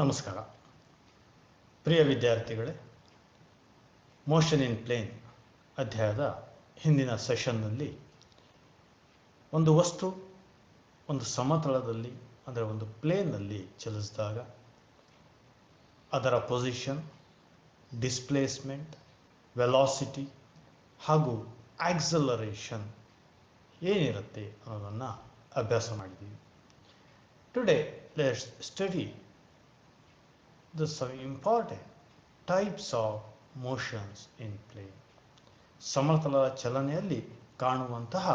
ನಮಸ್ಕಾರ ಪ್ರಿಯ ವಿದ್ಯಾರ್ಥಿಗಳೇ, motion in plane ಅಧ್ಯಾಯದ ಹಿಂದಿನ ಸೆಷನ್ನಲ್ಲಿ ಒಂದು ವಸ್ತು ಒಂದು ಸಮತಲದಲ್ಲಿ ಅಂದರೆ ಒಂದು ಪ್ಲೇನ್ನಲ್ಲಿ ಚಲಿಸಿದಾಗ ಅದರ ಪೊಸಿಷನ್, ಡಿಸ್ಪ್ಲೇಸ್ಮೆಂಟ್, ವೆಲಾಸಿಟಿ ಹಾಗೂ ಆಕ್ಸಲರೇಷನ್ ಏನಿರುತ್ತೆ ಅನ್ನೋದನ್ನು ಅಭ್ಯಾಸ ಮಾಡಿದ್ದೀವಿ. Today let's study some important types of motions in plane. ಸಮತಲದ ಚಲನೆಯಲ್ಲಿ ಕಾಣುವಂತಹ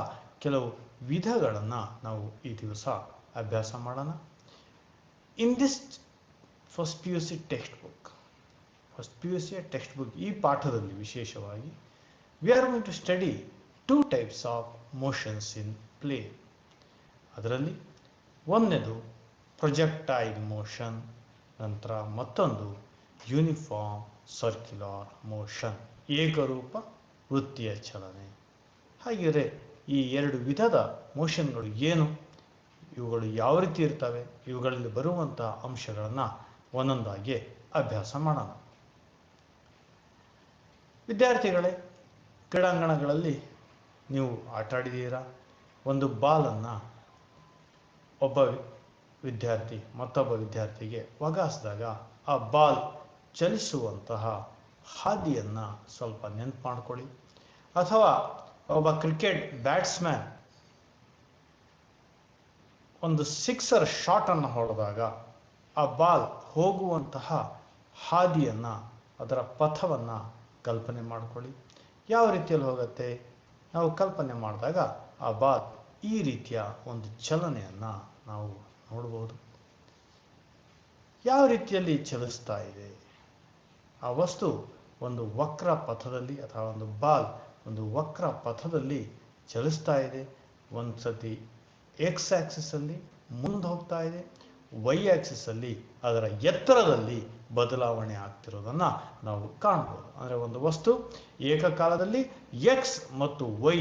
ಕೆಲವು ವಿಧಗಳನ್ನು ನಾವು ಈ ದಿವಸ ಅಭ್ಯಾಸ ಮಾಡೋಣ. In this first P U C textbook ಈ ಪಾಠದಲ್ಲಿ ವಿಶೇಷವಾಗಿ we are going to study 2 types of motions in plane. ಅದರಲ್ಲಿ ಒಂದನೇದು ಪ್ರೊಜೆಕ್ಟೈಲ್ ಮೋಷನ್, ನಂತರ ಮತ್ತೊಂದು ಯೂನಿಫಾರ್ಮ್ ಸರ್ಕ್ಯುಲರ್ ಮೋಷನ್, ಏಕರೂಪ ವೃತ್ತೀಯ ಚಲನೆ. ಹಾಗಿದ್ರೆ ಈ ಎರಡು ವಿಧದ ಮೋಷನ್ಗಳು ಏನು, ಇವುಗಳು ಯಾವ ರೀತಿ ಇರ್ತವೆ, ಇವುಗಳಲ್ಲಿ ಬರುವಂತಹ ಅಂಶಗಳನ್ನು ಒಂದೊಂದಾಗಿ ಅಭ್ಯಾಸ ಮಾಡೋಣ. ವಿದ್ಯಾರ್ಥಿಗಳೇ, ಕ್ರೀಡಾಂಗಣಗಳಲ್ಲಿ ನೀವು ಆಟ ಆಡಿದ್ದೀರಾ. ಒಂದು ಬಾಲನ್ನು ಒಬ್ಬ ವಿದ್ಯಾರ್ಥಿ ಮತ್ತೊಬ್ಬ ವಿದ್ಯಾರ್ಥಿಗೆ ಒಗಾಸಿದಾಗ ಆ ಬಾಲ್ ಚಲಿಸುವಂತಹ ಹಾದಿಯನ್ನು ಸ್ವಲ್ಪ ನೆನಪು ಮಾಡಿಕೊಳ್ಳಿ. ಅಥವಾ ಒಬ್ಬ ಕ್ರಿಕೆಟ್ ಬ್ಯಾಟ್ಸ್ಮ್ಯಾನ್ ಒಂದು ಸಿಕ್ಸರ್ ಶಾಟನ್ನು ಹೊಡೆದಾಗ ಆ ಬಾಲ್ ಹೋಗುವಂತಹ ಹಾದಿಯನ್ನು, ಅದರ ಪಥವನ್ನು ಕಲ್ಪನೆ ಮಾಡಿಕೊಳ್ಳಿ. ಯಾವ ರೀತಿಯಲ್ಲಿ ಹೋಗುತ್ತೆ ನಾವು ಕಲ್ಪನೆ ಮಾಡಿದಾಗ ಆ ಬಾಲ್ ಈ ರೀತಿಯ ಒಂದು ಚಲನೆಯನ್ನು ನಾವು ನೋಡ್ಬೋದು. ಯಾವ ರೀತಿಯಲ್ಲಿ ಚಲಿಸ್ತಾ ಇದೆ ಆ ವಸ್ತು, ಒಂದು ವಕ್ರ ಪಥದಲ್ಲಿ ಅಥವಾ ಒಂದು ಬಾಲ್ ಒಂದು ವಕ್ರ ಪಥದಲ್ಲಿ ಚಲಿಸ್ತಾ ಇದೆ. ಒಂದು ಸತಿ ಎಕ್ಸ್ ಆಕ್ಸಿಸಲ್ಲಿ ಮುಂದೆ ಹೋಗ್ತಾ ಇದೆ, ವೈ ಆಕ್ಸಿಸಲ್ಲಿ ಅದರ ಎತ್ತರದಲ್ಲಿ ಬದಲಾವಣೆ ಆಗ್ತಿರೋದನ್ನು ನಾವು ಕಾಣ್ಬೋದು. ಅಂದರೆ ಒಂದು ವಸ್ತು ಏಕಕಾಲದಲ್ಲಿ ಎಕ್ಸ್ ಮತ್ತು ವೈ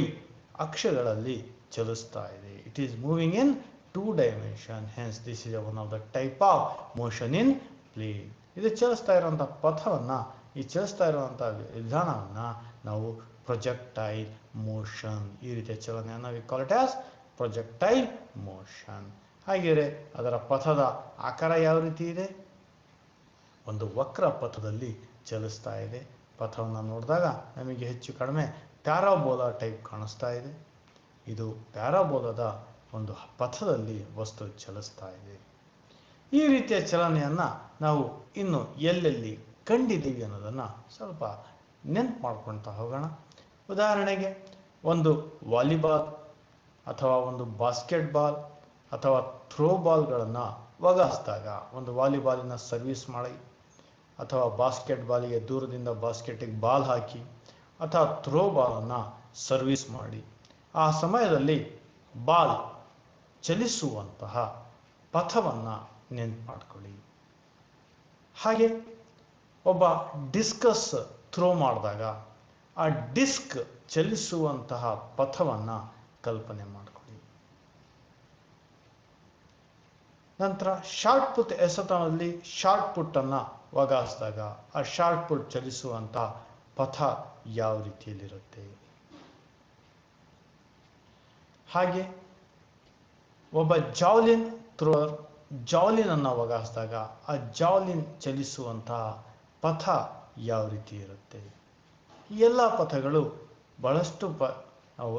ಅಕ್ಷಗಳಲ್ಲಿ ಚಲಿಸ್ತಾ ಇದೆ. It is moving in 2 dimension, hence this is one of the type of motion in plane. ಇದು ಚಲಿಸ್ತಾ ಇರುವಂಥ ಪಥವನ್ನು, ಈ ಚಲಿಸ್ತಾ ಇರುವಂಥ ವಿಧಾನವನ್ನು ನಾವು ಪ್ರೊಜೆಕ್ಟೈಲ್ ಮೋಷನ್, ಈ ರೀತಿಯ ಚಲನೆಯನ್ನು V call it as projectile motion. ಹಾಗೆಯೇ ಅದರ ಪಥದ ಆಕಾರ ಯಾವ ರೀತಿ ಇದೆ, ಒಂದು ವಕ್ರ ಪಥದಲ್ಲಿ ಚಲಿಸ್ತಾ ಇದೆ. ಪಥವನ್ನು ನೋಡಿದಾಗ ನಮಗೆ ಹೆಚ್ಚು ಕಡಿಮೆ ಪ್ಯಾರಾಬೋಲಾ ಟೈಪ್ ಕಾಣಿಸ್ತಾ ಇದೆ. ಇದು ಪ್ಯಾರಾಬೋಲಾದ ಒಂದು ಪಥದಲ್ಲಿ ವಸ್ತು ಚಲಿಸ್ತಾ ಇದೆ. ಈ ರೀತಿಯ ಚಲನೆಯನ್ನು ನಾವು ಇನ್ನು ಎಲ್ಲೆಲ್ಲಿ ಕಂಡಿದ್ದೀವಿ ಅನ್ನೋದನ್ನು ಸ್ವಲ್ಪ ನೆನಪು ಮಾಡ್ಕೊಳ್ತಾ ಹೋಗೋಣ. ಉದಾಹರಣೆಗೆ ಒಂದು ವಾಲಿಬಾಲ್ ಅಥವಾ ಒಂದು ಬಾಸ್ಕೆಟ್ಬಾಲ್ ಅಥವಾ ಥ್ರೋ ಬಾಲ್ಗಳನ್ನು ಒಗಾಸಿದಾಗ, ಒಂದು ವಾಲಿಬಾಲಿನ ಸರ್ವಿಸ್ ಮಾಡಿ ಅಥವಾ ಬಾಸ್ಕೆಟ್ಬಾಲಿಗೆ ದೂರದಿಂದ ಬಾಸ್ಕೆಟಿಗೆ ಬಾಲ್ ಹಾಕಿ ಅಥವಾ ಥ್ರೋ ಬಾಲನ್ನು ಸರ್ವಿಸ್ ಮಾಡಿ, ಆ ಸಮಯದಲ್ಲಿ ಬಾಲ್ ಚಲಿಸುವಂತಹ ಪಥವನ್ನು ನೆನಪು ಮಾಡಿಕೊಳ್ಳಿ. ಹಾಗೆ ಒಬ್ಬ ಡಿಸ್ಕಸ್ ಥ್ರೋ ಮಾಡಿದಾಗ ಆ ಡಿಸ್ಕ್ ಚಲಿಸುವಂತಹ ಪಥವನ್ನು ಕಲ್ಪನೆ ಮಾಡಿಕೊಳ್ಳಿ. ನಂತರ ಶಾರ್ಟ್ ಪುಟ್ ಎಸೆತದಲ್ಲಿ ಶಾರ್ಟ್ ಪುಟ್ಟನ್ನು ಒಗಾಸಿದಾಗ ಆ ಶಾರ್ಟ್ ಪುಟ್ ಚಲಿಸುವಂತಹ ಪಥ ಯಾವ ರೀತಿಯಲ್ಲಿರುತ್ತೆ. ಹಾಗೆ ಒಬ್ಬ ಜಾವ್ಲಿನ್ ಥ್ರೋವರ್ ಜಾವ್ಲಿನನ್ನು ಒಗಾಸಿದಾಗ ಆ ಜಾವ್ಲಿನ್ ಚಲಿಸುವಂತಹ ಪಥ ಯಾವ ರೀತಿ ಇರುತ್ತೆ. ಈ ಎಲ್ಲ ಪಥಗಳು ಬಹಳಷ್ಟು ನಾವು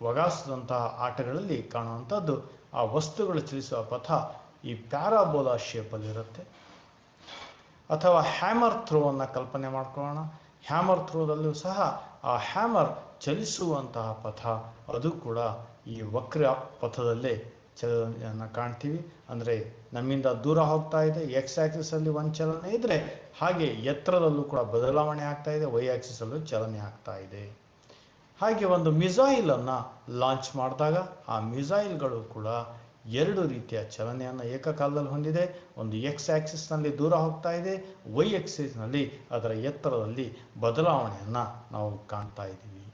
ಒಗಾಸಿದಂತಹ ಆಟಗಳಲ್ಲಿ ಕಾಣುವಂಥದ್ದು. ಆ ವಸ್ತುಗಳು ಚಲಿಸುವ ಪಥ ಈ ಪ್ಯಾರಾಬೋಲಾ ಶೇಪಲ್ಲಿರುತ್ತೆ. ಅಥವಾ ಹ್ಯಾಮರ್ ಥ್ರೋವನ್ನು ಕಲ್ಪನೆ ಮಾಡ್ಕೊಳ್ಳೋಣ. ಹ್ಯಾಮರ್ ಥ್ರೋದಲ್ಲೂ ಸಹ ಆ ಹ್ಯಾಮರ್ ಚಲಿಸುವಂತಹ ಪಥ ಅದು ಕೂಡ ಈ ವಕ್ರ ಪಥದಲ್ಲೇ ಚಲನೆಯನ್ನು ಕಾಣ್ತೀವಿ. ಅಂದರೆ ನಮ್ಮಿಂದ ದೂರ ಹೋಗ್ತಾ ಇದೆ, ಎಕ್ಸ್ ಆಕ್ಸಿಸಲ್ಲಿ ಒಂದು ಚಲನೆ ಇದ್ದರೆ ಹಾಗೆ ಎತ್ತರದಲ್ಲೂ ಕೂಡ ಬದಲಾವಣೆ ಆಗ್ತಾ ಇದೆ, ವೈ ಆಕ್ಸಿಸಲ್ಲೂ ಚಲನೆ ಆಗ್ತಾ ಇದೆ. ಹಾಗೆ ಒಂದು ಮಿಸೈಲನ್ನು ಲಾಂಚ್ ಮಾಡಿದಾಗ ಆ ಮಿಸೈಲ್ಗಳು ಕೂಡ 2 ರೀತಿಯ ಚಲನೆಯನ್ನು ಏಕಕಾಲದಲ್ಲಿ ಹೊಂದಿದೆ. ಒಂದು ಎಕ್ಸ್ ಆಕ್ಸಿಸ್ನಲ್ಲಿ ದೂರ ಹೋಗ್ತಾ ಇದೆ, ವೈ ಆಕ್ಸಿಸ್ನಲ್ಲಿ ಅದರ ಎತ್ತರದಲ್ಲಿ ಬದಲಾವಣೆಯನ್ನು ನಾವು ಕಾಣ್ತಾ ಇದ್ದೀವಿ.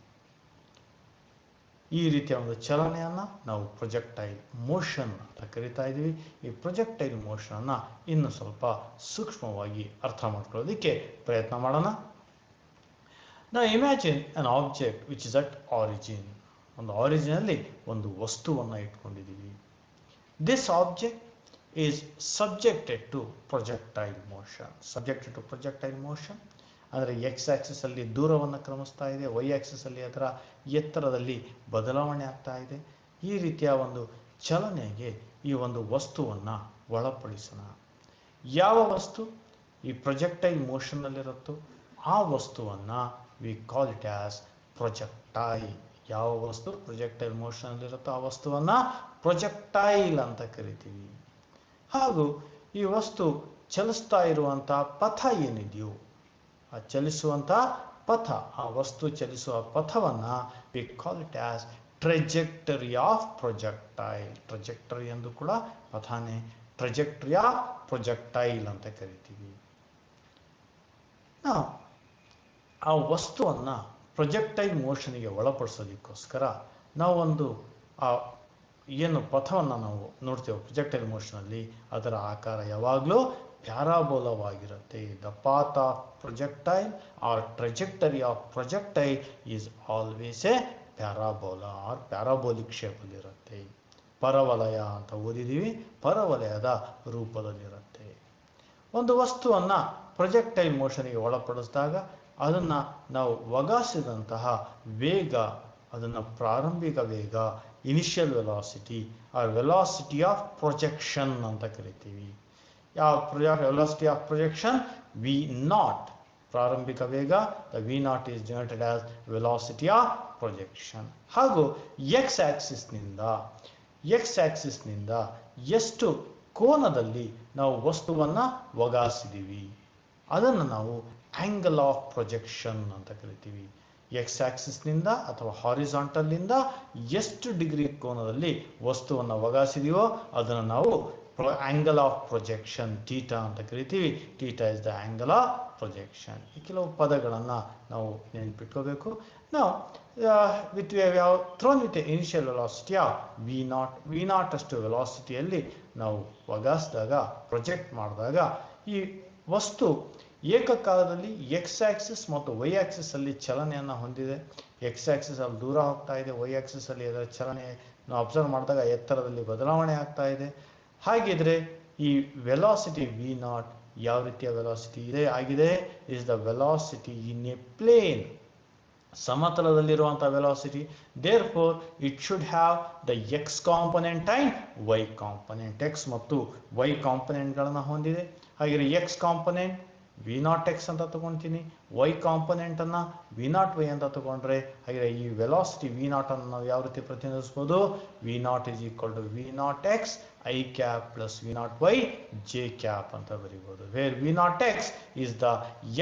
ಈ ರೀತಿಯ ಒಂದು ಚಲನೆಯನ್ನು ನಾವು ಪ್ರೊಜೆಕ್ಟೈಲ್ ಮೋಷನ್ ಅಂತ ಕರಿತಾ ಇದ್ದೀವಿ. ಈ ಪ್ರೊಜೆಕ್ಟೈಲ್ ಮೋಷನನ್ನು ಇನ್ನು ಸ್ವಲ್ಪ ಸೂಕ್ಷ್ಮವಾಗಿ ಅರ್ಥ ಮಾಡ್ಕೊಳ್ಳೋದಕ್ಕೆ ಪ್ರಯತ್ನ ಮಾಡೋಣ. Now imagine an object which is at origin. ಒಂದು ಆರಿಜಿನಲ್ಲಿ ಒಂದು ವಸ್ತುವನ್ನು ಇಟ್ಕೊಂಡಿದ್ದೀವಿ. This object is subjected to projectile motion. Subjected to projectile motion ಅಂದರೆ ಎಕ್ಸ್ ಆಕ್ಸಿಸ್ ಅಲ್ಲಿ ದೂರವನ್ನು ಕ್ರಮಿಸ್ತಾ ಇದೆ, ವೈ ಆಕ್ಸಿಸ್ ಅಲ್ಲಿ ಅದರ ಎತ್ತರದಲ್ಲಿ ಬದಲಾವಣೆ ಆಗ್ತಾ ಇದೆ. ಈ ರೀತಿಯ ಒಂದು ಚಲನೆಗೆ ಈ ಒಂದು ವಸ್ತುವನ್ನು ಒಳಪಡಿಸೋಣ. ಯಾವ ವಸ್ತು ಈ ಪ್ರೊಜೆಕ್ಟೈಲ್ ಮೋಷನ್ನಲ್ಲಿರುತ್ತೋ ಆ ವಸ್ತುವನ್ನು V call it as projectile. ಯಾವ ವಸ್ತು ಪ್ರೊಜೆಕ್ಟೈಲ್ ಮೋಷನ್ನಲ್ಲಿರುತ್ತೋ ಆ ವಸ್ತುವನ್ನು ಪ್ರೊಜೆಕ್ಟೈಲ್ ಅಂತ ಕರಿತೀವಿ. ಹಾಗೂ ಈ ವಸ್ತು ಚಲಿಸ್ತಾ ಇರುವಂಥ ಪಥ ಏನಿದೆಯೋ ಆ ಚಲಿಸುವಂಥ ಪಥ, ಆ ವಸ್ತು ಚಲಿಸುವ ಪಥವನ್ನು we call it as trajectory of projectile. Trajectory ಎಂದು ಕೂಡ ಪಥನೇ, ಟ್ರೆಜೆಕ್ಟರಿ ಆಫ್ ಪ್ರೊಜೆಕ್ಟೈಲ್ ಅಂತ ಕರಿತೀವಿ. ನಾವು ಆ ವಸ್ತುವನ್ನು ಪ್ರೊಜೆಕ್ಟೈಲ್ ಮೋಷನ್ಗೆ ಒಳಪಡಿಸೋದಕ್ಕೋಸ್ಕರ ನಾವು ಒಂದು ಏನು ಪಥವನ್ನು ನಾವು ನೋಡ್ತೇವೆ ಪ್ರೊಜೆಕ್ಟೈಲ್ ಮೋಷನಲ್ಲಿ, ಅದರ ಆಕಾರ ಯಾವಾಗಲೂ ಪ್ಯಾರಾಬೋಲವಾಗಿರುತ್ತೆ. The path of projectile or trajectory of projectile is always a parabola or parabolic ಶೇಪಲ್ಲಿರುತ್ತೆ. ಪರವಲಯ ಅಂತ ಓದಿದ್ದೀವಿ, ಪರವಲಯದ ರೂಪದಲ್ಲಿರುತ್ತೆ. ಒಂದು ವಸ್ತುವನ್ನು ಪ್ರೊಜೆಕ್ಟೈಲ್ ಮೋಷನ್ಗೆ ಒಳಪಡಿಸಿದಾಗ ಅದನ್ನು ನಾವು ಒಗಾಸಿದಂತಹ ವೇಗ, ಅದನ್ನು ಪ್ರಾರಂಭಿಕ ವೇಗ, initial velocity or velocity of projection ಅಂತ ಕರಿತೀವಿ. ಯಾವ velocity of projection v naught, ಪ್ರಾರಂಭಿಕ ವೇಗ the v naught is denoted as velocity of projection. ಹಾಗೂ ಎಕ್ಸ್ ಆಕ್ಸಿಸ್ನಿಂದ ಎಷ್ಟು ಕೋನದಲ್ಲಿ ನಾವು ವಸ್ತುವನ್ನು ಒಗಾಸಿದ್ದೀವಿ ಅದನ್ನು ನಾವು ಆಂಗಲ್ ಆಫ್ ಪ್ರೊಜೆಕ್ಷನ್ ಅಂತ ಕರಿತೀವಿ. ಎಕ್ಸ್ ಆಕ್ಸಿಸ್ನಿಂದ ಅಥವಾ ಹಾರಿಜಾಂಟಲ್ನಿಂದ ಎಷ್ಟು ಡಿಗ್ರಿ ಕೋನದಲ್ಲಿ ವಸ್ತುವನ್ನು ಒಗಾಸಿದೀವೋ ಅದನ್ನು ನಾವು ಆಂಗಲ್ ಆಫ್ ಪ್ರೊಜೆಕ್ಷನ್ ಥೀಟಾ ಅಂತ ಕರಿತೀವಿ. Theta is the angle of projection. ಈ ಕೆಲವು ಪದಗಳನ್ನು ನಾವು ನೆನಪಿಟ್ಕೋಬೇಕು. ನಾವು with thrown with initial velocity of v naught ಅಷ್ಟು ವೆಲಾಸಿಟಿಯಲ್ಲಿ ನಾವು ಒಗಾಸಿದಾಗ, ಪ್ರೊಜೆಕ್ಟ್ ಮಾಡಿದಾಗ ಈ ವಸ್ತು ಏಕಕಾಲದಲ್ಲಿ ಎಕ್ಸ್ ಆಕ್ಸಿಸ್ ಮತ್ತು ವೈ ಆಕ್ಸಿಸ್ ಅಲ್ಲಿ ಚಲನೆಯನ್ನು ಹೊಂದಿದೆ. ಎಕ್ಸ್ ಆಕ್ಸಿಸ್ ಅಲ್ಲಿ ದೂರ ಹೋಗ್ತಾ ಇದೆ, ವೈ ಆಕ್ಸಿಸ್ ಅಲ್ಲಿ ಅದರ ಚಲನೆ ನಾವು ಅಬ್ಸರ್ವ್ ಮಾಡಿದಾಗ ಎತ್ತರದಲ್ಲಿ ಬದಲಾವಣೆ ಆಗ್ತಾ ಇದೆ. ಹಾಗಿದ್ರೆ ಈ ವೆಲಾಸಿಟಿ ವಿ ನಾಟ್ ಯಾವ ರೀತಿಯ ವೆಲಾಸಿಟಿ ಆಗಿದೆ? Is the velocity in a plane, ಸಮತಲದಲ್ಲಿರುವಂಥ velocity. Therefore it should have the X component and Y component. X ಮತ್ತು ವೈ ಕಾಂಪೊನೆಂಟ್ಗಳನ್ನು ಹೊಂದಿದೆ. ಹಾಗೆ X component V naught X ಅಂತ ತಗೊಳ್ತೀನಿ, ವೈ ಕಾಂಪೊನೆಂಟನ್ನು ವಿ ನಾಟ್ ವೈ ಅಂತ ತಗೊಂಡ್ರೆ ಹಾಗೆ ಈ ವೆಲಾಸಿಟಿ ವಿ ನಾಟ್ ಅನ್ನು ನಾವು ಯಾವ ರೀತಿ ಪ್ರತಿನಿಧಿಸ್ಬೋದು? V naught is equal to V naught X I cap plus V naught Y J cap ಅಂತ ಬರೀಬೋದು. Where V naught X is the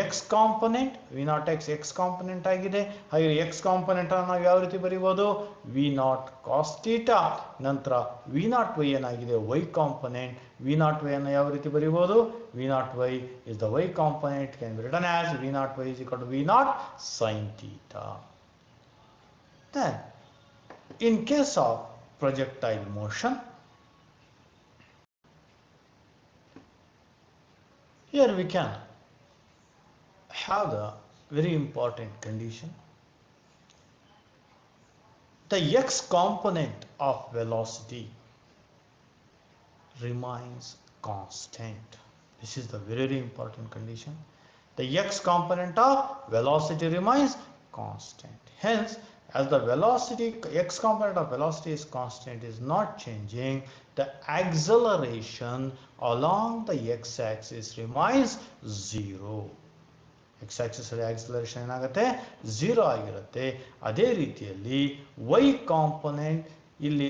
X component, V naught X X component ಆಗಿದೆ. ಹಾಗೆ X component ಅನ್ನು ನಾವು ಯಾವ ರೀತಿ ಬರೀಬೋದು? V naught cos theta. ನಂತರ ವಿ ನಾಟ್ ವೈ ಏನಾಗಿದೆ? Y component. V naught Y ಅನ್ನು ಯಾವ ರೀತಿ ಬರೀಬೋದು? V naught Y is the Y component can be written as v naught Y is equal to V naught sine theta. Then in case of projectile motion, here we can have the very important condition. The x component of velocity remains constant. This is the very important condition. The x component of velocity remains constant. Hence, as the velocity, x component of velocity is constant, is not changing, the acceleration along the x-axis remains 0. x-axis ಅಲ್ಲಿ acceleration ಏನಾಗುತ್ತೆ? 0 ಆಗಿರುತ್ತೆ. ಅದೇ ರೀತಿಯಲ್ಲಿ y component ಇಲ್ಲಿ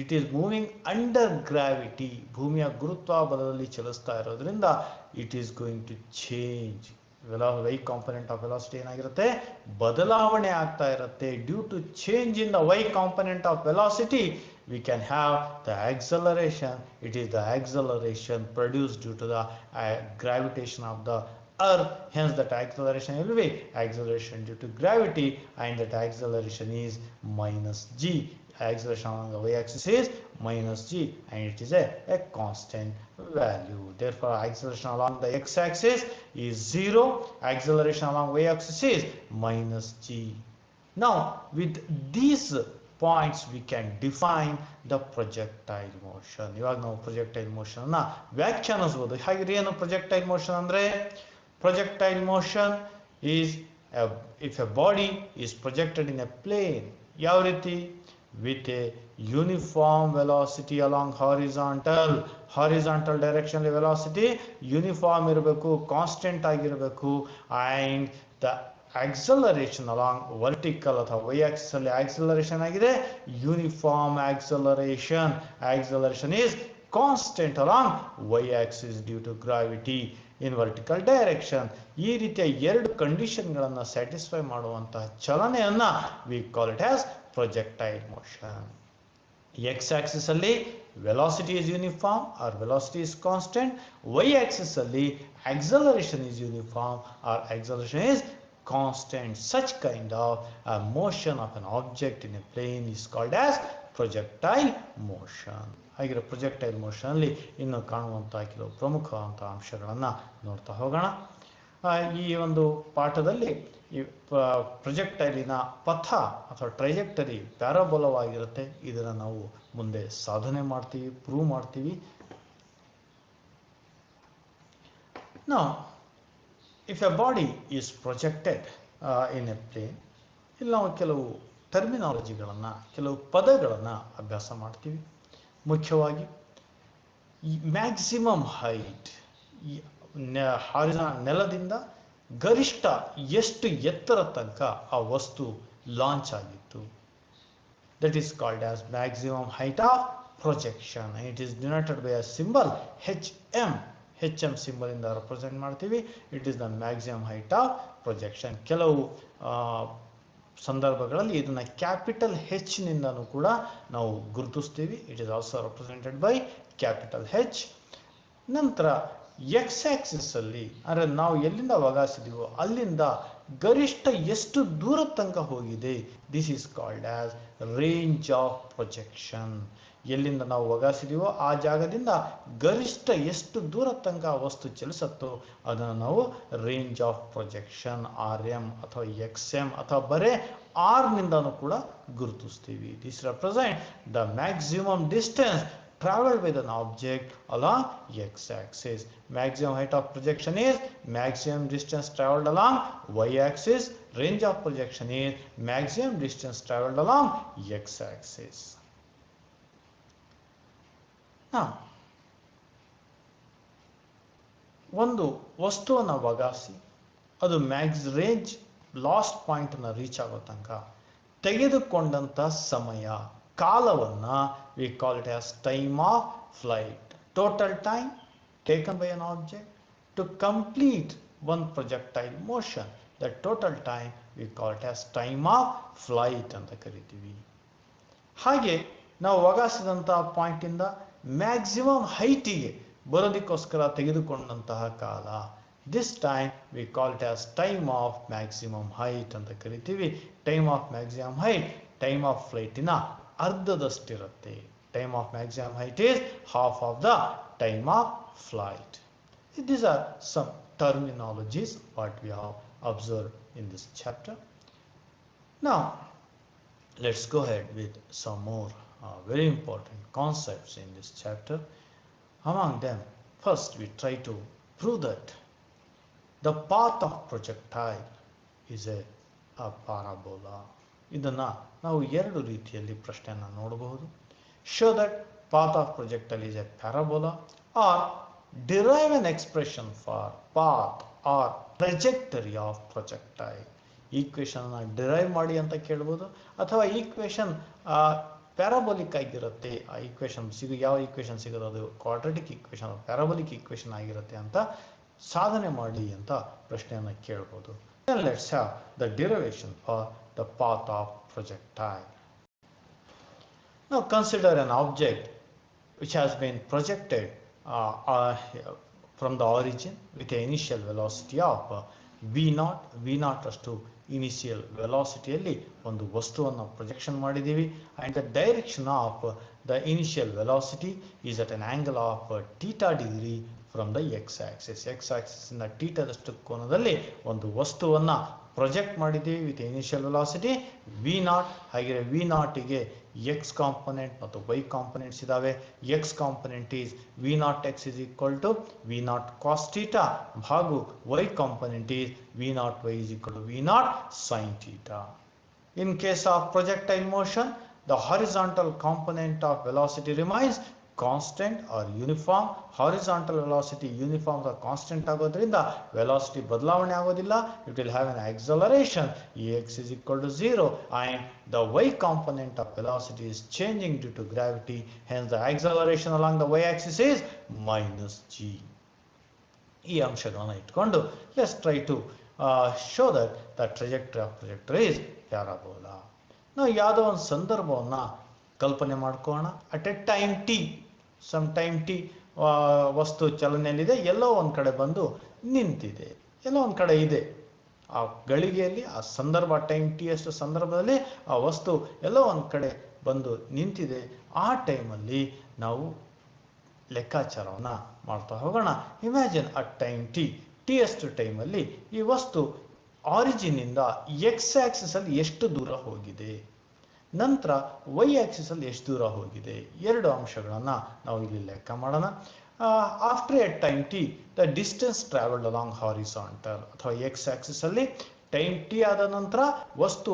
it is moving under gravity, ಭೂಮಿಯ ಗುರುತ್ವಾಬಲದಲ್ಲಿ ಚಲಿಸ್ತಾ ಇರೋದ್ರಿಂದ it is going to change. Y component of velocity ಏನಾಗಿರುತ್ತೆ? ಬದಲಾವಣೆ ಆಗ್ತಾ ಇರುತ್ತೆ. Due to change in the Y component of velocity we can have the acceleration. It is the acceleration produced due to the gravitation of the Earth, hence that acceleration will be acceleration due to gravity, and that acceleration is minus g. Acceleration along the y-axis is minus g, and it is a constant value. Therefore, acceleration along the x-axis is 0, acceleration along y-axis is minus g. Now, with these points we can define the projectile motion. ಇವಾಗ ನಾವು projectile motion ಅನ್ನ ವ್ಯಾಖ್ಯಾನಿಸಬಹುದು. ಹಾಗೆ ಏನು projectile motion ಅಂದ್ರೆ projectile motion is if a body is projected in a plane, ಯಾವ ರೀತಿ, with a uniform velocity along horizontal direction velocity uniform ಇರಬೇಕು, ಕಾನ್ಸ್ಟೆಂಟ್ ಆಗಿರಬೇಕು, and the acceleration along vertical ಅಥವಾ y axis ಅಲ್ಲಿ acceleration ಆಗಿದೆ uniform acceleration is constant along y axis due to gravity in vertical direction. ಈ ರೀತಿಯ ಎರಡು ಕಂಡೀಷನ್ಗಳನ್ನು satisfy ಮಾಡುವಂತಹ ಚಲನೆಯನ್ನ we call it as projectile motion. x axis ಅಲ್ಲಿ velocity is uniform or velocity is constant, y axis ಅಲ್ಲಿ acceleration is uniform or acceleration is constant. Such kind of a motion of an object in a plane is called as projectile motion. ಹಾಗಿರೋ projectile motion ಅಲ್ಲಿ ಇನ್ನು ಕಾಣುವಂತಹ ಕೆಲವು ಪ್ರಮುಖವಾದಂತಹ ಅಂಶಗಳನ್ನು ನೋಡ್ತಾ ಹೋಗೋಣ. ಈ ಒಂದು ಪಾಠದಲ್ಲಿ ಈ ಪ್ರೊಜೆಕ್ಟೈಲಿನ ಪಥ ಅಥವಾ ಟ್ರೈಜೆಕ್ಟರಿ ಪ್ಯಾರಾಬೋಲವಾಗಿರುತ್ತೆ. ಇದನ್ನು ನಾವು ಮುಂದೆ ಸಾಧನೆ ಮಾಡ್ತೀವಿ, ಪ್ರೂವ್ ಮಾಡ್ತೀವಿ. Now, if a body is projected in a plane, ಇಲ್ಲಿ ನಾವು ಕೆಲವು ಟರ್ಮಿನಾಲಜಿಗಳನ್ನು, ಕೆಲವು ಪದಗಳನ್ನು ಅಭ್ಯಾಸ ಮಾಡ್ತೀವಿ. ಮುಖ್ಯವಾಗಿ ಮ್ಯಾಕ್ಸಿಮಮ್ ಹೈಟ್, ನೆಲದಿಂದ ಗರಿಷ್ಠ ಎಷ್ಟು ಎತ್ತರ ತನಕ ಆ ವಸ್ತು ಲಾಂಚ್ ಆಗಿತ್ತು, that is called as maximum height of projection, and it is denoted by a symbol HM symbol ಇಂದ ರೆಪ್ರೆಸೆಂಟ್ ಮಾಡ್ತೀವಿ. It is the maximum height of projection. ಕೆಲವು ಸಂದರ್ಭಗಳಲ್ಲಿ ಇದನ್ನ ಕ್ಯಾಪಿಟಲ್ ಹೆಚ್ ನಿಂದನೂ ಕೂಡ ನಾವು ಗುರುತಿಸ್ತೀವಿ. It is also represented by capital H. ನಂತರ ಎಕ್ಸ್ ಆಕ್ಸಿಸ್ ಅಲ್ಲಿ ಅಂದರೆ ನಾವು ಎಲ್ಲಿಂದ ವಗಾಸಿದೀವೋ ಅಲ್ಲಿಂದ ಗರಿಷ್ಠ ಎಷ್ಟು ದೂರ ತನಕ ಹೋಗಿದೆ, this is called as range of projection. ಎಲ್ಲಿಂದ ನಾವು ವಗಾಸಿದೀವೋ ಆ ಜಾಗದಿಂದ ಗರಿಷ್ಠ ಎಷ್ಟು ದೂರ ತನಕ ವಸ್ತು ಚಲಿಸುತ್ತೋ ಅದನ್ನು ನಾವು ರೇಂಜ್ ಆಫ್ ಪ್ರೊಜೆಕ್ಷನ್ RM ಅಥವಾ XM ಅಥವಾ ಬರೇ R ನಿಂದನೂ ಕೂಡ ಗುರುತಿಸ್ತೀವಿ. This represent the maximum distance traveled with an object along x-axis. Maximum height of projection is maximum distance traveled along y-axis. Range of projection is maximum distance traveled along x-axis. Now, ಒಂದು ವಸ್ತುವನ್ನು ವಗಾಸಿ ಅದು range last point ಅನ್ನು reach ಆಗೋ ತನಕ ತೆಗೆದುಕೊಂಡಂತ ಸಮಯ, ಕಾಲವನ್ನ we call it as time of flight. Total time taken by an object to complete one projectile motion, the total time we call it as time of flight ಅಂತ ಕರಿತೀವಿ. ಹಾಗೆ ನಾವು ವಗಾಸಿದಂತಹ point ಇಂದ maximum ಹೈಟಿಗೆ ಬರೋದಕ್ಕೋಸ್ಕರ ತೆಗೆದುಕೊಂಡಂತಹ ಕಾಲ, this time we call it as time of maximum height ಅಂತ ಕರಿತೀವಿ. Time of maximum height time of ಫ್ಲೈಟಿನ ಅರ್ಧದಷ್ಟಿರುತ್ತೆ. Time of maximum height is half of the time of flight. These are some terminologies what we have observed in this chapter. Now, let's go ahead with some more very important concepts in this chapter. Among them, first we try to prove that the path of projectile is a parabola. ಇದನ್ನ ನಾವು ಎರಡು ರೀತಿಯಲ್ಲಿ ಪ್ರಶ್ನೆಯನ್ನು ನೋಡಬಹುದು. Show that path of projectile is a parabola, or derive an expression for path or trajectory of projectile. Equation derive ಮಾಡಿ ಅಂತ ಕೇಳ್ಬೋದು, ಅಥವಾ ಈಕ್ವೇಶನ್ ಪ್ಯಾರಾಬೋಲಿಕ್ ಆಗಿರುತ್ತೆ. ಆ ಈಕ್ವೇಶನ್ ಯಾವ ಈಕ್ವೇಶನ್ ಸಿಗೋದು ಅದು ಕ್ವಾಡ್ರಾಟಿಕ್ ಈಕ್ವೇಶನ್, ಪ್ಯಾರಾಬೋಲಿಕ್ ಈಕ್ವೇಶನ್ ಆಗಿರುತ್ತೆ ಅಂತ ಸಾಧನೆ ಮಾಡಿ ಅಂತ ಪ್ರಶ್ನೆಯನ್ನು ಕೇಳ್ಬೋದು. Then let's have the derivation for the path of projectile. Now consider an object which has been projected from the origin with an initial velocity of v naught ಅಷ್ಟು initial ವೆಲಾಸಿಟಿಯಲ್ಲಿ ಒಂದು ವಸ್ತುವನ್ನು ಪ್ರೊಜೆಕ್ಷನ್ ಮಾಡಿದ್ದೀವಿ and the direction of the initial velocity is at an angle of theta degree from the X ಆಕ್ಸಿಸ್ನ ಥೀಟಾದಷ್ಟು ಕೋನದಲ್ಲಿ ಒಂದು ವಸ್ತುವನ್ನು ಪ್ರೊಜೆಕ್ಟ್ ಮಾಡಿದ್ದೀವಿ with initial velocity V naught. ಹಾಗೆ ವಿ ನಾಟಿಗೆ ಎಕ್ಸ್ ಕಾಂಪೊನೆಂಟ್ ಮತ್ತು ವೈ ಕಾಂಪೊನೆಂಟ್ಸ್ ಇದ್ದಾವೆ. X component is V naught X is equal to V naught cos theta ಹಾಗೂ Y component is V naught Y is equal to V naught sine theta. In case of projectile motion, the horizontal component of velocity remains constant or uniform. Horizontal velocity uniform or constant ಆಗೋದ್ರಿಂದ velocity ಬದಲಾವಣೆ ಆಗೋದಿಲ್ಲ. It will have an acceleration Ax is equal to 0 and the y component of velocity is changing due to gravity. Hence the acceleration along the y-axis is minus g. ಈ ಅಂಶಗಳನ್ನು ಇಟ್ಕೊಂಡು let's try to show that the trajectory of projector is parabola. ನಾವು ಯಾವುದೋ ಒಂದು ಸಂದರ್ಭವನ್ನು ಕಲ್ಪನೆ ಮಾಡ್ಕೊಳ್ಳೋಣ. At a time t, some time t ವಸ್ತು ಚಲನೆಯಲ್ಲಿದೆ, ಎಲ್ಲೋ ಒಂದು ಕಡೆ ಬಂದು ನಿಂತಿದೆ, ಎಲ್ಲೋ ಒಂದು ಕಡೆ ಇದೆ ಆ ಗಳಿಗೆಯಲ್ಲಿ, ಆ ಸಂದರ್ಭ ಟೈಮ್ ಟಿ ಅಷ್ಟು ಸಂದರ್ಭದಲ್ಲಿ ಆ ವಸ್ತು ಎಲ್ಲೋ ಒಂದು ಕಡೆ ಬಂದು ನಿಂತಿದೆ. ಆ ಟೈಮಲ್ಲಿ ನಾವು ಲೆಕ್ಕಾಚಾರವನ್ನು ಮಾಡ್ತಾ ಹೋಗೋಣ. Imagine at time T, T ಅಷ್ಟು ಟೈಮಲ್ಲಿ ಈ ವಸ್ತು ಆರಿಜಿನಿಂದ ಎಕ್ಸ್ ಆಕ್ಸಿಸಲ್ಲಿ ಎಷ್ಟು ದೂರ ಹೋಗಿದೆ, ನಂತರ ವೈ ಆಕ್ಸಿಸಲ್ಲಿ ಎಷ್ಟು ದೂರ ಹೋಗಿದೆ, ಎರಡು ಅಂಶಗಳನ್ನು ನಾವು ಇಲ್ಲಿ ಲೆಕ್ಕ ಮಾಡೋಣ. After a time t the distance travelled along horizontal ಅಥವಾ ಎಕ್ಸ್ ಆಕ್ಸಿಸಲ್ಲಿ ಟೈಮ್ ಟಿ ಆದ ನಂತರ ವಸ್ತು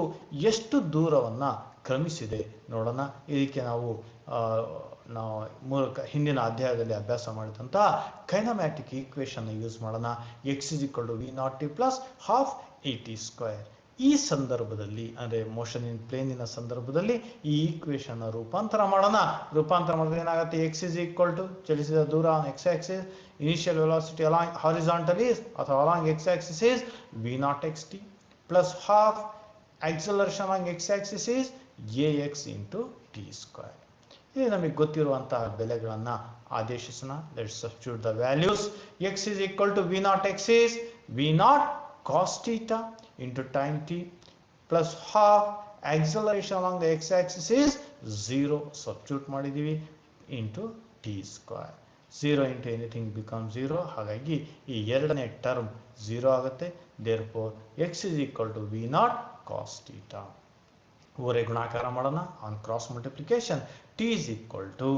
ಎಷ್ಟು ದೂರವನ್ನು ಕ್ರಮಿಸಿದೆ ನೋಡೋಣ. ಇದಕ್ಕೆ ನಾವು ಹಿಂದಿನ ಅಧ್ಯಾಯದಲ್ಲಿ ಅಭ್ಯಾಸ ಮಾಡಿದಂತಹ ಕೈನಮ್ಯಾಟಿಕ್ ಈಕ್ವೇಷನ್ ಯೂಸ್ ಮಾಡೋಣ. X is equal to V naught t plus half a t square. ಈ ಸಂದರ್ಭದಲ್ಲಿ ಅಂದರೆ ಮೋಷನ್ ಇನ್ ಪ್ಲೇನಿನ ಸಂದರ್ಭದಲ್ಲಿ ಈ ಈಕ್ವೇಷನ್ ರೂಪಾಂತರ ಮಾಡೋಣ. ರೂಪಾಂತರ ಮಾಡಿದ್ರೆ ಏನಾಗುತ್ತೆ, ಎಕ್ಸ್ ಇಸ್ ಈಕ್ವಲ್ ಟು ಚಲಿಸಿದ ದೂರ x axis, initial velocity along horizontal is ಅಥವಾ along x axis is V naught x t plus half acceleration along x axis is a x into t square. ಇದು ನಮಗೆ ಗೊತ್ತಿರುವಂತಹ ಬೆಲೆಗಳನ್ನು ಆದೇಶಿಸೋಣ. Let's substitute the values. X is equal to V naught x is V naught cos theta into time t plus half acceleration along the x-axis is 0. Substitute ಮಾಡಿದೀವಿ into t square. 0 into anything becomes 0. ಹಾಗಾಗಿ ಈ ಎರಡನೇ term 0 ಆಗುತ್ತೆ. Therefore x is equal to v naught cos theta. ಓರೆ ಗುಣಾಕಾರ ಮಾಡೋಣ. On cross multiplication t is equal to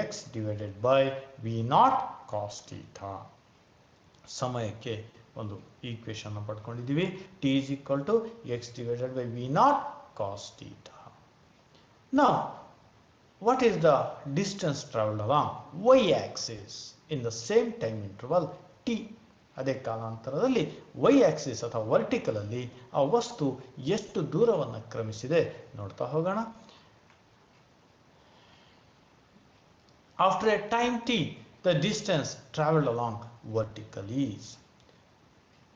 x divided by v naught cos theta. ಸಮಯಕ್ಕೆ ಒಂದು ಈಕ್ವೇಷನ್ ಪಡ್ಕೊಂಡಿದ್ದೀವಿ. T is equal to x divided by v naught cos theta. Now what is the distance travelled along y axis in the same time interval t. ಅದೇ ಕಾಲಾಂತರದಲ್ಲಿ y axis ಅಥವಾ vertical ಅಲ್ಲಿ ಆ ವಸ್ತು ಎಷ್ಟು ದೂರವನ್ನು ಕ್ರಮಿಸಿದೆ ನೋಡ್ತಾ ಹೋಗೋಣ. After a time t the distance travelled along vertical is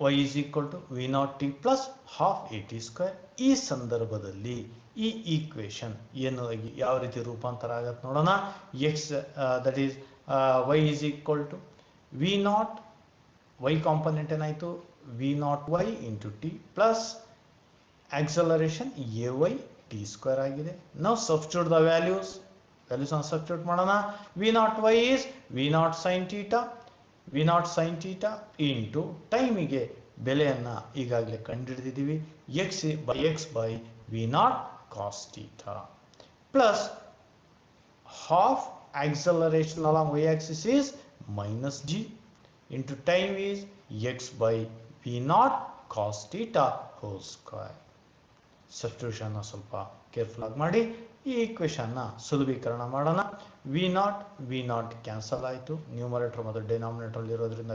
y is equal to v naught t plus half a t square. ಈ ಸಂದರ್ಭದಲ್ಲಿ ಈ ಈಕ್ವೇಷನ್ ಏನು ಯಾವ ರೀತಿ ರೂಪಾಂತರ ಆಗತ್ತೆ ನೋಡೋಣ. X that is y is equal to v naught, y component ಏನಾಯಿತು v naught y into t plus acceleration a y t square ಆಗಿದೆ. ನಾವು ಸಬ್ಸ್ಟಿಟ್ಯೂಟ್ ದ ವ್ಯಾಲ್ಯೂಸ್ ಅನ್ನು ಸಬ್ಸ್ಟಿಟ್ಯೂಟ್ ಮಾಡೋಣ. v naught y is v naught sin theta, v naught sine theta into ಟೈಮಿಗೆ ಬೆಲೆಯನ್ನು ಈಗಾಗಲೇ ಕಂಡುಹಿಡಿದಿದ್ದೀವಿ x by v naught cos theta plus half acceleration along y axis is minus g into time is x by v naught cos theta whole square. ಸಬ್ಸ್ಟಿಟ್ಯೂಷನ್ನ ಸ್ವಲ್ಪ careful ಆಗಿ ಮಾಡಿ ಈ ಈಕ್ವೇಷನ್ನ ಸುಲಭೀಕರಣ ಮಾಡೋಣ. ವಿ ನಾಟ್ ಕ್ಯಾನ್ಸಲ್ ಆಯಿತು, ನ್ಯೂಮರೇಟರ್ ಮತ್ತು ಡಿನಾಮಿನೇಟರ್ ಇರೋದ್ರಿಂದ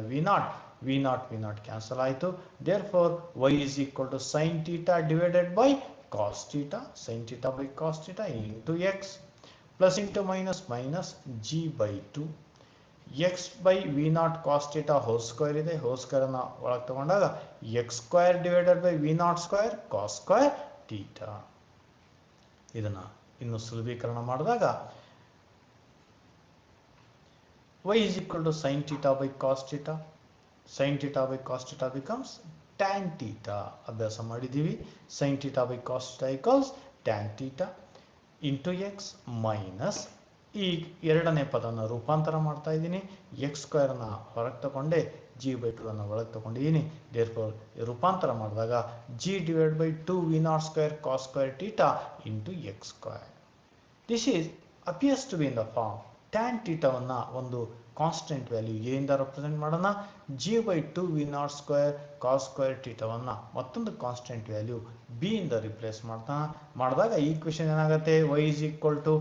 ವಿ ನಾಟ್ ಕ್ಯಾನ್ಸಲ್ ಆಯಿತು. Therefore y is equal to sine theta divided by cos theta, sine theta by cos theta into x plus into minus g by two x by v naught cos theta whole square ಇದೆ. Whole ಸ್ಕ್ವೇರನ್ನು ಒಳಗೆ ತಗೊಂಡಾಗ x square divided by v naught square cos square theta. ಇದನ್ನು ಇನ್ನು ಸುಲಭೀಕರಣ ಮಾಡಿದಾಗ y is equal to sin theta by cos theta. Sin theta by cos theta becomes tan theta. ಅಭ್ಯಾಸ ಮಾಡಿದ್ದೀವಿ. sin theta by cos theta equals tan theta into x minus ಈ ಎರಡನೇ ಪದನ ರೂಪಾಂತರ ಮಾಡ್ತಾ ಇದ್ದೀನಿ. ಎಕ್ಸ್ ಸ್ಕ್ವೇರ್ನ ಹೊರಗೆ ತಗೊಂಡೆ, ಜಿ ಬೈ ಟು ಅನ್ನು ಒಳಗೆ ತಗೊಂಡಿದ್ದೀನಿ. ದೇರ್ಫೋರ್ ರೂಪಾಂತರ ಮಾಡಿದಾಗ g divide by two V naught square cos square theta into x square. This is appears to be in the form tan ಟೀಟಾವನ್ನು ಒಂದು ಕಾನ್ಸ್ಟೆಂಟ್ ವ್ಯಾಲ್ಯೂ ಎ ಇಂದ ರೆಪ್ರೆಸೆಂಟ್ ಮಾಡೋಣ. G by two V naught square cos square ಟೀಟಾವನ್ನು ಮತ್ತೊಂದು constant value b ಇಂದ replace ಮಾಡಿದಾಗ equation ಏನಾಗುತ್ತೆ, y is equal to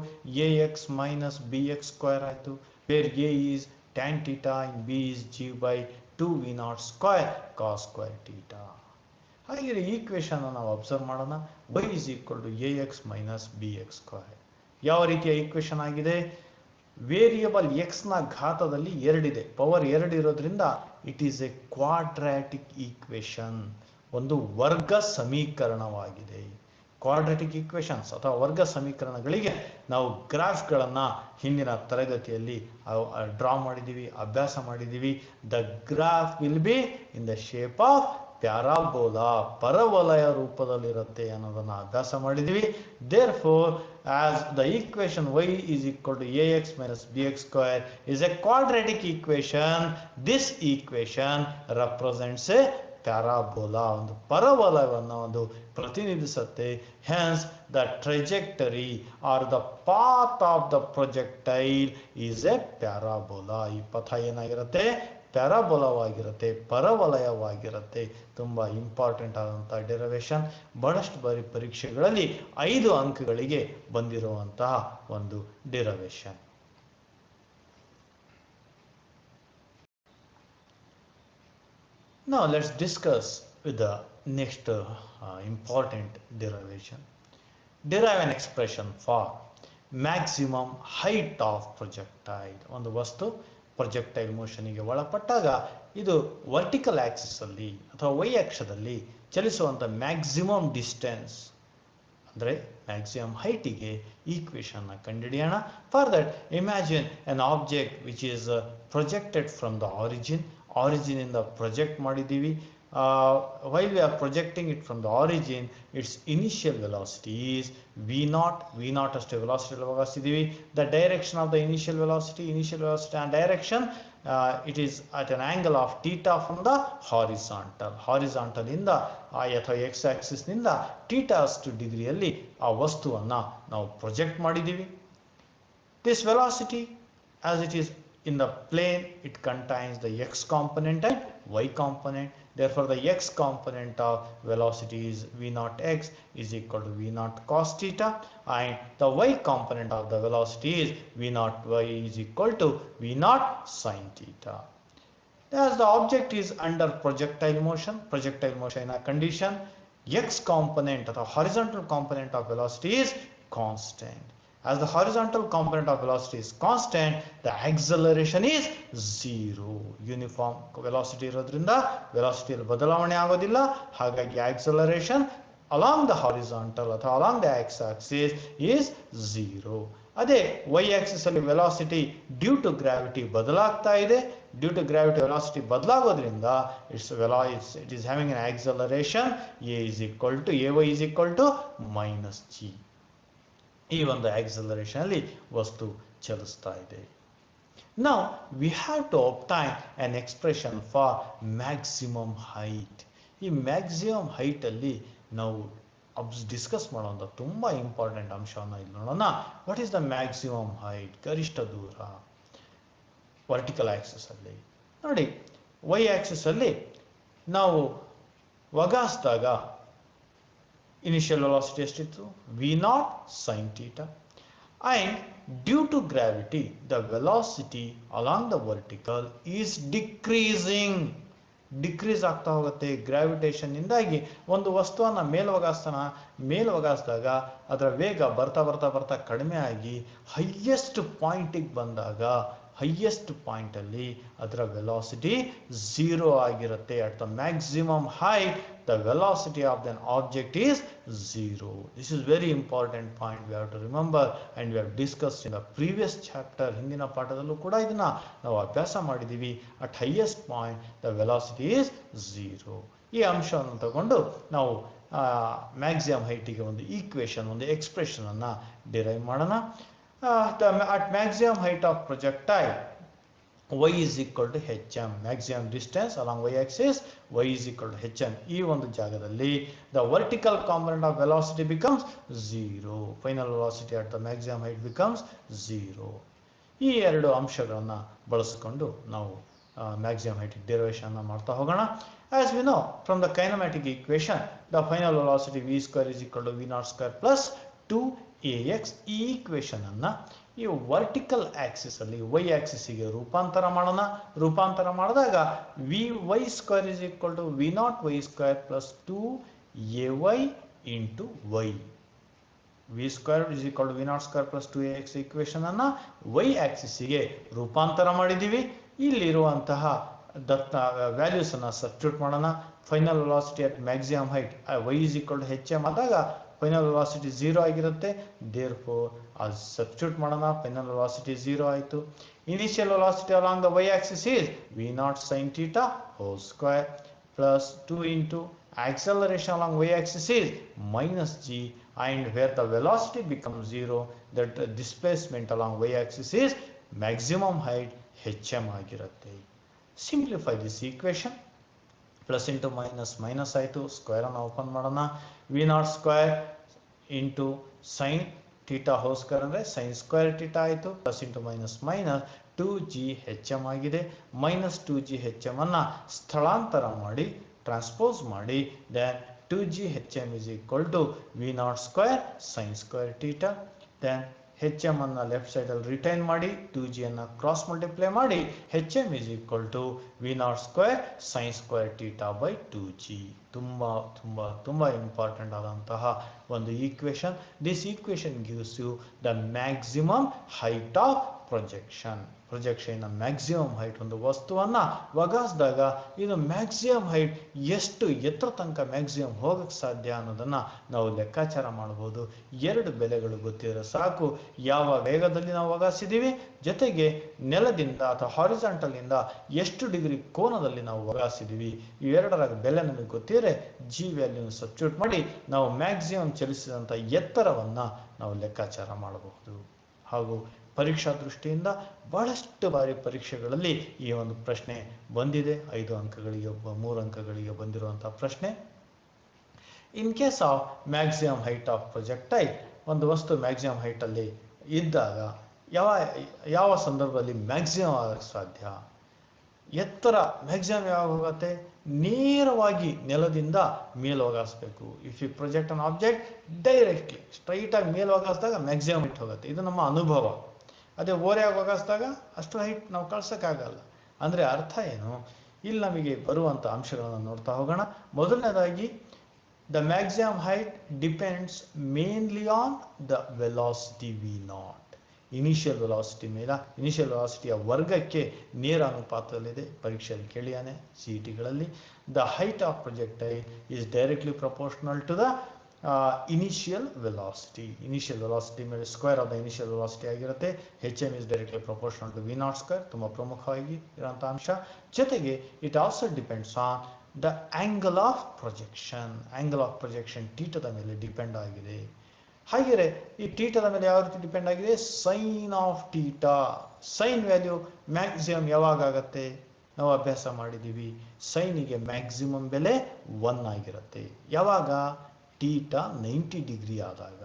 ax minus bx square ಆಯಿತು. Where a is tan theta and b is g by 2v naught square cos square theta. ಹಾಗೆ equation ನಾವು observe ಮಾಡೋಣ. y is equal to ax minus bx square. ಯಾವ ರೀತಿಯ equation ಆಗಿದೆ? Variable X ನ ಘಾತದಲ್ಲಿ 2 ಇದೆ, power 2 ಇರೋದ್ರಿಂದ it is A quadratic equation, ಒಂದು ವರ್ಗ ಸಮೀಕರಣವಾಗಿದೆ. ಕ್ವಾಡ್ರಾಟಿಕ್ ಈಕ್ವೇಷನ್ಸ್ ಅಥವಾ ವರ್ಗ ಸಮೀಕರಣಗಳಿಗೆ ನಾವು ಗ್ರಾಫ್ಗಳನ್ನು ಹಿಂದಿನ ತರಗತಿಯಲ್ಲಿ ಡ್ರಾ ಮಾಡಿದ್ದೀವಿ, ಅಭ್ಯಾಸ ಮಾಡಿದ್ದೀವಿ. The graph will be in the shape of parabola, ಪರವಲಯ ರೂಪದಲ್ಲಿರುತ್ತೆ ಅನ್ನೋದನ್ನು ಅಭ್ಯಾಸ ಮಾಡಿದ್ದೀವಿ. Therefore as the equation y is equal to ax minus bx square is a quadratic equation, this equation represents a parabola, ಒಂದು ಪರವಲಯವನ್ನು ಒಂದು ಪ್ರತಿನಿಧಿಸುತ್ತೆ. Hence the trajectory are the path of the projectile is A parabola. ಈ ಪಥ ಏನಾಗಿರುತ್ತೆ? ಪ್ಯಾರಾಬೋಲಾವಾಗಿರುತ್ತೆ, ಪರವಲಯವಾಗಿರುತ್ತೆ. ತುಂಬ important ಆದಂಥ derivation, ಬಹಳಷ್ಟು ಬಾರಿ ಪರೀಕ್ಷೆಗಳಲ್ಲಿ 5 ಅಂಕಗಳಿಗೆ ಬಂದಿರುವಂತಹ ಒಂದು derivation. Now let's discuss with the next important derivation. Derive an expression for maximum height of projectile. ಒಂದು ವಸ್ತು ಪ್ರೊಜೆಕ್ಟೈಲ್ ಮೋಷನ್ಗೆ ಒಳಪಟ್ಟಾಗ ಇದು ವರ್ಟಿಕಲ್ ಆಕ್ಸಿಸ್ ಅಲ್ಲಿ ಅಥವಾ ವೈ ಅಕ್ಷದಲ್ಲಿ ಚಲಿಸುವಂಥ ಮ್ಯಾಕ್ಸಿಮಮ್ ಡಿಸ್ಟೆನ್ಸ್ ಅಂದರೆ ಮ್ಯಾಕ್ಸಿಮಮ್ ಹೈಟಿಗೆ ಈಕ್ವೇಷನ್ನ ಕಂಡುಹಿಡಿಯೋಣ. For that imagine N object which is projected from the origin ಇಂದ project ಮಾಡಿದ್ದೀವಿ. While we are projecting it from the origin, its initial velocity is v0 ಅಷ್ಟೇ velocity ಭಾಗಿಸಿದ್ದೀವಿ. The direction of the initial velocity and direction, it is at an angle of theta from the horizontal ಇಂದ ಅಥವಾ X Axis ನಿಂದ theta ಅಷ್ಟು ಡಿಗ್ರಿಯಲ್ಲಿ ಆ ವಸ್ತುವನ್ನು ನಾವು project ಮಾಡಿದ್ದೀವಿ. This velocity, as it is in the plane, it contains the x component and y component. Therefore the x component of velocity is v0 x is equal to v0 cos theta, and the y component of the velocity is v0 y is equal to v0 sin theta. As the object is under projectile motion in a condition, x component or the horizontal component of velocity is constant. As the horizontal component of velocity is constant, the acceleration is 0. Uniform velocity ಇರೋದ್ರಿಂದ ವೆಲಾಸಿಟಿಯಲ್ಲಿ ಬದಲಾವಣೆ ಆಗೋದಿಲ್ಲ. ಹಾಗಾಗಿ acceleration along the horizontal ಅಥವಾ along the x axis is 0. ಅದೇ y axis ಅಲ್ಲಿ velocity due to gravity ಬದಲಾಗ್ತಾ ಇದೆ. Due to gravity velocity ಬದಲಾಗೋದ್ರಿಂದ it is having an acceleration ay is equal to minus g. ಈ ಒಂದು ಆಕ್ಸಲರೇಷನ್ ಅಲ್ಲಿ ವಸ್ತು ಚಲಿಸ್ತಾ ಇದೆ. Now we have to obtain an expression for maximum height. ಈ ಮ್ಯಾಕ್ಸಿಮಮ್ ಹೈಟ್ ಅಲ್ಲಿ ನಾವು ಡಿಸ್ಕಸ್ ಮಾಡುವಂಥ ತುಂಬ ಇಂಪಾರ್ಟೆಂಟ್ ಅಂಶವನ್ನು ಇಲ್ಲಿ ನೋಡೋಣ. What is the maximum height? ಗರಿಷ್ಠ ದೂರ ವರ್ಟಿಕಲ್ ಆಕ್ಸಿಸ್ ಅಲ್ಲಿ ನೋಡಿ. ವೈ ಆಕ್ಸಿಸ್ ಅಲ್ಲಿ ನಾವು ಒಗಾಸಿದಾಗ initial velocity ಎಷ್ಟಿತ್ತು? v0 sin theta, and due to gravity the velocity along the vertical is decrease ಆಗ್ತಾ ಹೋಗುತ್ತೆ. ಗ್ರಾವಿಟೇಷನ್ ಇಂದಾಗಿ ಒಂದು ವಸ್ತುವನ್ನು ಮೇಲ್ವಗಾಸಿದಾಗ ಅದರ ವೇಗ ಬರ್ತಾ ಕಡಿಮೆ ಆಗಿ ಹೈಯೆಸ್ಟ್ ಪಾಯಿಂಟಿಗೆ ಬಂದಾಗ ಹೈಯೆಸ್ಟ್ ಪಾಯಿಂಟ್ ಅಲ್ಲಿ ಅದರ ವೆಲಾಸಿಟಿ 0 ಆಗಿರುತ್ತೆ. At the maximum height the velocity of an object is 0. This is very important point we have to remember, and we have discussed in the previous chapter. ಹಿಂದಿನ ಪಾಠದಲ್ಲೂ ಕೂಡ ಇದನ್ನ ನಾವು ಅಭ್ಯಾಸ ಮಾಡಿದೀವಿ. At highest point the velocity is 0. ಈ ಅಂಶವನ್ನು ತಗೊಂಡು ನಾವು ಮ್ಯಾಕ್ಸಿಮಮ್ ಹೈಟಿಗೆ ಒಂದು ಈಕ್ವೇಶನ್, ಒಂದು ಎಕ್ಸ್ಪ್ರೆಷನ್ ಅನ್ನ ಡಿರೈವ್ ಮಾಡೋಣ. At maximum height of projectile y is equal to hm, maximum distance along y axis, y is equal to hm. ಈ ಒಂದು ಜಾಗದಲ್ಲಿ the vertical component of velocity becomes 0. Final velocity at the maximum height becomes 0. ಈ ಎರಡು ಅಂಶಗಳನ್ನು ಬಳಸಿಕೊಂಡು ನಾವು maximum height derivation ಅನ್ನು ಮಾಡ್ತಾ ಹೋಗೋಣ. As we know from the kinematic equation, the final velocity v square is equal to v naught square plus 2ax. ಈ equation ಅನ್ನ ಈ ವರ್ಟಿಕಲ್ ಆಕ್ಸಿಸ್ ಅಲ್ಲಿ y ಆಕ್ಸಿಸ್ ಗೆ ರೂಪಾಂತರ ಮಾಡೋಣ. ರೂಪಾಂತರ ಮಾಡಿದಾಗ vy square is equal to v naught y square plus 2ay into y. v square is equal to v naught square plus 2ax equation ಅನ್ನ y ಆಕ್ಸಿಸ್ ಗೆ ರೂಪಾಂತರ ಮಾಡಿದೀವಿ. ಇಲ್ಲಿರುವಂತಹ ವ್ಯಾಲ್ಯೂಸ್ ಅನ್ನ ಸಬ್ಸ್ಟಿಟ್ಯೂಟ್ ಮಾಡೋಣ. Final velocity at maximum height y is equal to hm ಆದಾಗ final velocity 0 ಆಗಿರುತ್ತೆ. therefore as substitute ಮಾಡೋಣ. ಫೈನಲ್ ವೆಲಾಸಿಟಿ 0 ಆಯಿತು. Initial velocity along the y axis is v naught sin theta whole square plus 2 into acceleration along y axis is minus g, and where the velocity becomes 0, that displacement along y axis is maximum height hm ಆಗಿರುತ್ತೆ. Simplify this equation. Plus into minus minus ಆಯಿತು. Square ಅನ್ನು open ಮಾಡೋಣ. v naught square into sin theta whole square ಅಂದರೆ sin square theta ಆಯಿತು. Plus into minus minus 2g hm ಆಗಿದೆ. Minus 2g hm ಅನ್ನ ಸ್ಥಳಾಂತರ ಮಾಡಿ ಟ್ರಾನ್ಸ್ಪೋಸ್ ಮಾಡಿ then 2g hm is equal to v naught square sin square theta. then hm ಅನ್ನ left side ಅಲ್ಲಿ retain ಮಾಡಿ 2g ಅನ್ನ ಕ್ರಾಸ್ ಮಲ್ಟಿಪ್ಲೈ ಮಾಡಿ hm is equal to v naught square sin square theta by 2g. ತುಂಬಾ ತುಂಬಾ ತುಂಬಾ important ಆದಂತಹ ಒಂದು equation. This equation gives you the maximum height of projection. Projection maximum height, ಒಂದು ವಸ್ತುವನ್ನ ಒಗಾಸಿದಾಗ ಇದು ಮ್ಯಾಕ್ಸಿಮಮ್ ಹೈಟ್ ಎಷ್ಟು ಎತ್ತರ ತನಕ ಮ್ಯಾಕ್ಸಿಮಮ್ ಹೋಗಕ್ಕೆ ಸಾಧ್ಯ ಅನ್ನೋದನ್ನ ನಾವು ಲೆಕ್ಕಾಚಾರ ಮಾಡಬಹುದು. ಎರಡು ಬೆಲೆಗಳು ಗೊತ್ತಿದ್ರೆ ಸಾಕು. ಯಾವ ವೇಗದಲ್ಲಿ ನಾವು ಒಗಾಸಿದ್ದೀವಿ, ಜೊತೆಗೆ ನೆಲದಿಂದ ಅಥವಾ ಹಾರಿಜಾಂಟಲ್ ಇಂದ ಎಷ್ಟು ಡಿಗ್ರಿ ಕೋನದಲ್ಲಿ ನಾವು ಒಗಾಸಿದ್ದೀವಿ, ಇವೆರಡರ ಬೆಲೆ ನಮಗೆ ಗೊತ್ತಿದ್ರೆ ಜಿ ವ್ಯಾಲ್ಯೂ ಸಬ್ಸ್ಟಿಟ್ಯೂಟ್ ಮಾಡಿ ನಾವು ಮ್ಯಾಕ್ಸಿಮಮ್ ಚಲಿಸಿದಂಥ ಎತ್ತರವನ್ನ ನಾವು ಲೆಕ್ಕಾಚಾರ ಮಾಡಬಹುದು. ಹಾಗೂ ಪರೀಕ್ಷಾ ದೃಷ್ಟಿಯಿಂದ ಬಹಳಷ್ಟು ಬಾರಿ ಪರೀಕ್ಷೆಗಳಲ್ಲಿ ಈ ಒಂದು ಪ್ರಶ್ನೆ ಬಂದಿದೆ. 5 ಅಂಕಗಳಿಗೆ 3 ಅಂಕಗಳಿಗೆ ಬಂದಿರುವಂತಹ ಪ್ರಶ್ನೆ. In case of maximum height of projectile, ಒಂದು ವಸ್ತು ಮ್ಯಾಕ್ಸಿಮಮ್ ಹೈಟ್ ಅಲ್ಲಿ ಇದ್ದಾಗ ಯಾವ ಸಂದರ್ಭದಲ್ಲಿ ಮ್ಯಾಕ್ಸಿಮಮ್ ಆಗಕ್ಕೆ ಸಾಧ್ಯ, ಎತ್ತರ ಮ್ಯಾಕ್ಸಿಮಮ್ ಯಾವಾಗ ಹೋಗುತ್ತೆ, ನೇರವಾಗಿ ನೆಲದಿಂದ ಮೇಲೆ ಹೋಗಾಯಿಸ್ಬೇಕು. If you project an object directly straight ಆಗಿ ಮೇಲೆ ಹೋಗಾಯಿಸಿದಾಗ ಮ್ಯಾಕ್ಸಿಮಮ್ ಹೈಟ್ ಹೋಗುತ್ತೆ. ಇದು ನಮ್ಮ ಅನುಭವ. ಅದೇ ಓರೆಯಾಗಿ ಹೋಗಾಯಿಸಿದಾಗ ಅಷ್ಟು ಹೈಟ್ ನಾವು ಕಳ್ಸೋಕ್ಕಾಗಲ್ಲ. ಅಂದರೆ ಅರ್ಥ ಏನು, ಇಲ್ಲಿ ನಮಗೆ ಬರುವಂಥ ಅಂಶಗಳನ್ನು ನೋಡ್ತಾ ಹೋಗೋಣ. ಮೊದಲನೇದಾಗಿ the maximum height depends mainly on the velocity V naught. Initial velocity ಮೇಲೆ, ಇನಿಷಿಯಲ್ ವೆಲಾಸಿಟಿಯ ವರ್ಗಕ್ಕೆ ನೇರ ಅನುಪಾತದಲ್ಲಿದೆ. ಪರೀಕ್ಷೆಯಲ್ಲಿ ಕೇಳಿಯಾನೆ CETಗಳಲ್ಲಿ. The height of projectile is directly proportional to the initial velocity. Initial velocity ಮೇಲೆ square of the initial velocity ಆಗಿರುತ್ತೆ. hm is directly proportional to v naught square. ತುಂಬ ಪ್ರಮುಖವಾಗಿ ಇರುವಂಥ ಅಂಶ. ಜೊತೆಗೆ it also depends on the angle of projection. Angle of projection ಥೀಟಾದ ಮೇಲೆ depend ಆಗಿದೆ. ಹಾಗೆಯೇ ಈ ಥೀಟಾದ ಮೇಲೆ ಯಾವ ರೀತಿ ಡಿಪೆಂಡ್ ಆಗಿದೆ, sine of theta. Sine value maximum ಯಾವಾಗ ಆಗುತ್ತೆ ನಾವು ಅಭ್ಯಾಸ ಮಾಡಿದ್ದೀವಿ. ಸೈನಿಗೆ ಮ್ಯಾಕ್ಸಿಮಮ್ ಬೆಲೆ 1 ಆಗಿರುತ್ತೆ. ಯಾವಾಗ, ಥೀಟಾ 90 ಡಿಗ್ರಿ ಆದಾಗ.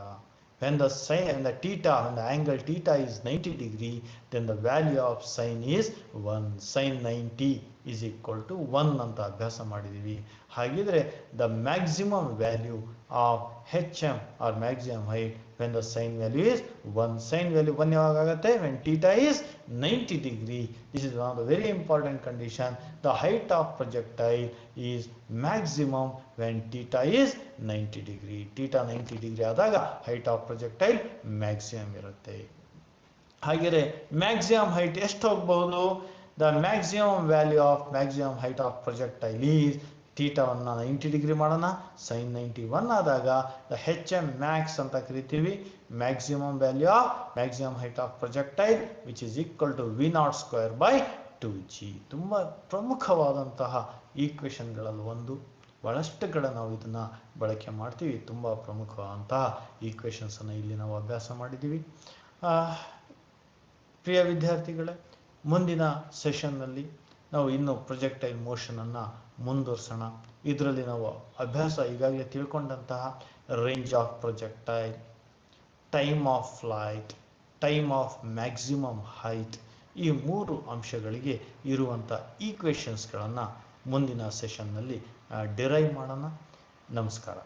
when the angle theta is 90 degree, then the value of sin is 1. sin 90 is equal to 1 ಅಂತ ಅಭ್ಯಾಸ ಮಾಡಿದೀವಿ. ಹಾಗಿದ್ರೆ the maximum value of hm or maximum height when the sin value is 1. sin value 1 ಯಾವಾಗ ಆಗುತ್ತೆ, when theta is 90 degree. This is one of the very important condition. The height of projectile is maximum when theta is 90 degree. theta 90 degree ಆದಾಗ height of projectile maximum ಇರುತ್ತೆ. ಹಾಗೆಯೇ maximum height ಎಷ್ಟು ಹೋಗಬಹುದು? The maximum value of maximum height of projectile is ಥೀಟಾವನ್ನು 90 degree ಮಾಡೋಣ. Sign 91 ಆದಾಗ the H M max ಅಂತ ಕರಿತೀವಿ. Maximum value of maximum height of projectile which is equal to V0² / 2g. ತುಂಬ ಪ್ರಮುಖವಾದಂತಹ ಈಕ್ವೇಷನ್ಗಳಲ್ಲಿ ಒಂದು. ಬಹಳಷ್ಟು ಕಡೆ ನಾವು ಇದನ್ನು ಬಳಕೆ ಮಾಡ್ತೀವಿ. ತುಂಬ ಪ್ರಮುಖವಾದಂತಹ ಈಕ್ವೇಷನ್ಸನ್ನು ಇಲ್ಲಿ ನಾವು ಅಭ್ಯಾಸ ಮಾಡಿದ್ದೀವಿ. ಪ್ರಿಯ ವಿದ್ಯಾರ್ಥಿಗಳೇ, ಮುಂದಿನ ಸೆಷನ್ನಲ್ಲಿ ನಾವು ಇನ್ನು ಪ್ರೊಜೆಕ್ಟೈಲ್ ಮೋಷನನ್ನು ಮುಂದುವರ್ಸೋಣ. ಇದರಲ್ಲಿ ನಾವು ಅಭ್ಯಾಸ ಈಗಾಗಲೇ ತಿಳ್ಕೊಂಡಂತಹ range of projectile, time of flight, time of maximum height, ಈ 3 ಅಂಶಗಳಿಗೆ ಇರುವಂಥ ಈಕ್ವೇಷನ್ಸ್ಗಳನ್ನು ಮುಂದಿನ ಸೆಷನ್ನಲ್ಲಿ ಡಿರೈವ್ ಮಾಡೋಣ. ನಮಸ್ಕಾರ.